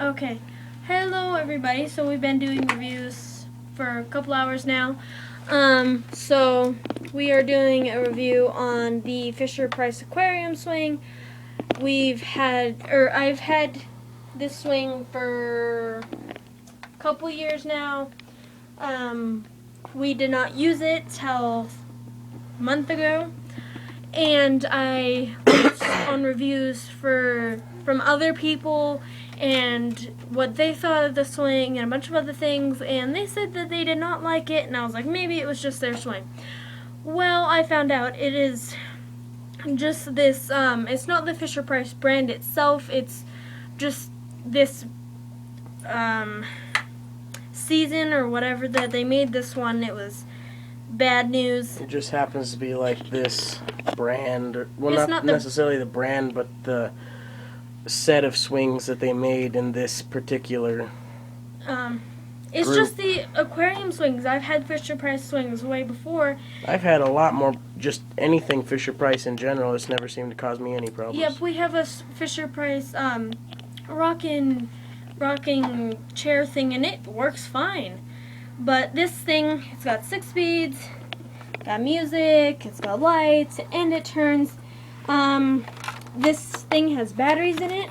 Okay. Hello, everybody. So we've been doing reviews for a couple hours now. So we are doing a review on the Fisher-Price aquarium swing. I've had this swing for a couple years now. We did not use it till a month ago, and I looked on reviews from other people and what they thought of the swing and a bunch of other things, and they said that they did not like it, and I was like, maybe it was just their swing. Well, I found out it is just this, it's not the Fisher-Price brand itself, it's just this season or whatever that they made this one. It was bad news. It just happens to be like this brand, well, It's not not necessarily the brand, but the set of swings that they made in this particular It's group. just the aquarium swings. I've had Fisher-Price swings way before. I've had a lot more, just anything Fisher-Price in general. It's never seemed to cause me any problems. Yep, we have a Fisher-Price rocking chair thing, and it works fine. But this thing, it's got 6 speeds, got music, it's got lights, and it turns. This thing has batteries in it,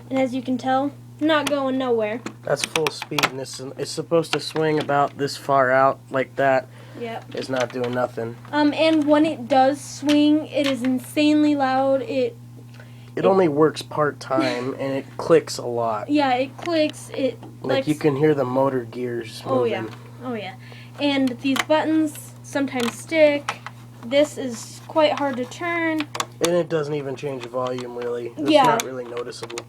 and as you can tell, not going nowhere. That's full speed, and it's supposed to swing about this far out like that. Yep. It's not doing nothing. And when it does swing, it is insanely loud. It only works part-time, and it clicks a lot. Yeah, it clicks. It Like you can hear the motor gears moving. Oh yeah. And these buttons sometimes stick. This is quite hard to turn. And it doesn't even change the volume, really. It's Yeah. not really noticeable.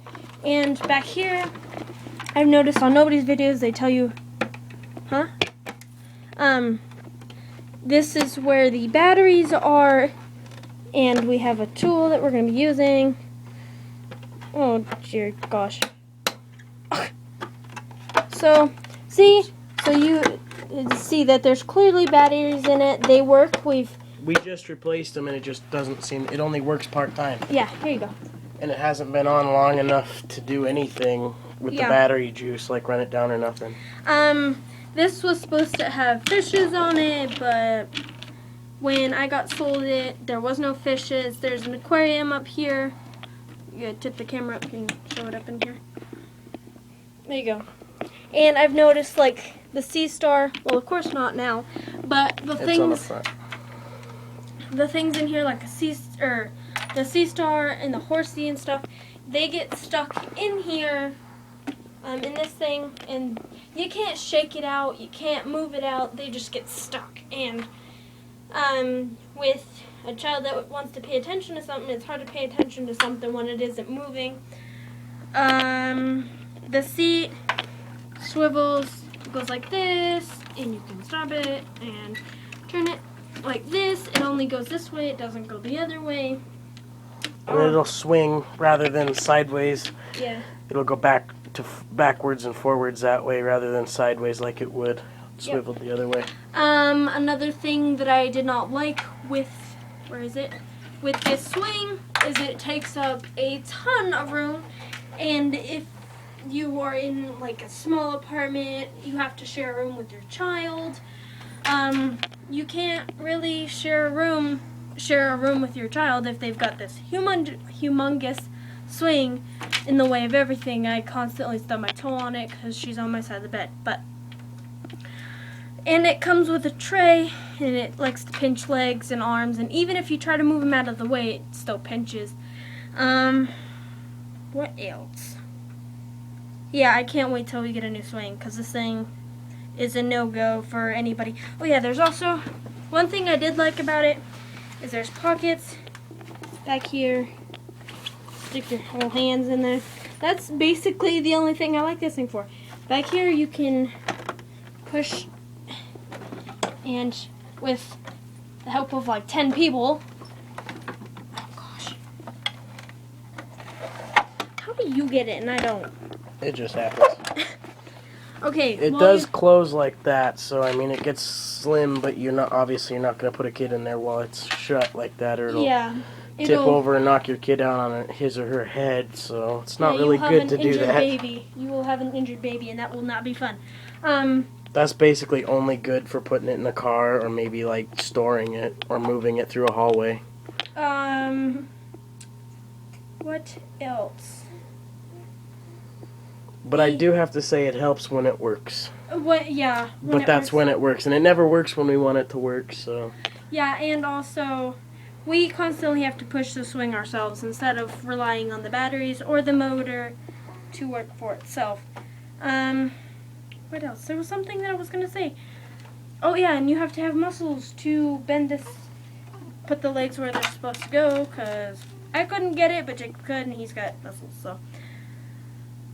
And back here, I've noticed on nobody's videos they tell you, this is where the batteries are, and we have a tool that we're going to be using. Oh dear gosh. So you see that there's clearly batteries in it. They work. We just replaced them, and it just doesn't seem. It only works part-time. Yeah, here you go. And it hasn't been on long enough to do anything with the battery juice, like run it down or nothing. This was supposed to have fishes on it, but when I got sold it, there was no fishes. There's an aquarium up here. You gotta tip the camera up and show it up in here. There you go. And I've noticed, like, the Sea Star, well, of course not now, but It's on the front. The things in here, like the Sea Star and the Horsey and stuff, they get stuck in here, in this thing, and you can't shake it out, you can't move it out, they just get stuck. And with a child that wants to pay attention to something, it's hard to pay attention to something when it isn't moving. The seat swivels, goes like this, and you can stop it and turn it like this. It only goes this way, it doesn't go the other way. And it'll swing rather than sideways. Yeah. It'll go backwards and forwards that way rather than sideways like it would swiveled the other way. Another thing that I did not like with this swing is it takes up a ton of room, and if you are in like a small apartment, you have to share a room with your child. You can't really share a room with your child if they've got this humongous swing in the way of everything. I constantly stub my toe on it because she's on my side of the bed. And it comes with a tray, and it likes to pinch legs and arms, and even if you try to move them out of the way, it still pinches. What else? Yeah, I can't wait till we get a new swing, because this thing is a no-go for anybody. Oh yeah, there's also one thing I did like about it is there's pockets back here. Stick your whole hands in there. That's basically the only thing I like this thing for. Back here you can push, and with the help of like 10 people, oh gosh, how do you get it and I don't? It just happens. Okay. It does close like that, so I mean it gets slim, but you're not going to put a kid in there while it's shut like that, or it'll tip It'll- over and knock your kid down on his or her head, so it's not Yeah, really you'll have good an to do injured that. Baby. You will have an injured baby, and that will not be fun. That's basically only good for putting it in a car or maybe like storing it or moving it through a hallway. What else? But I do have to say it helps when it works. What? Yeah. But that's when it works, and it never works when we want it to work, so. Yeah, and also, we constantly have to push the swing ourselves instead of relying on the batteries or the motor to work for itself. What else? There was something that I was gonna say. Oh yeah, and you have to have muscles to bend this, put the legs where they're supposed to go, because I couldn't get it, but Jacob could, and he's got muscles, so.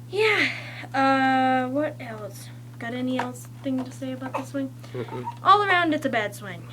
Yeah, what else? Got any else thing to say about the swing? Mm-mm. All around, it's a bad swing.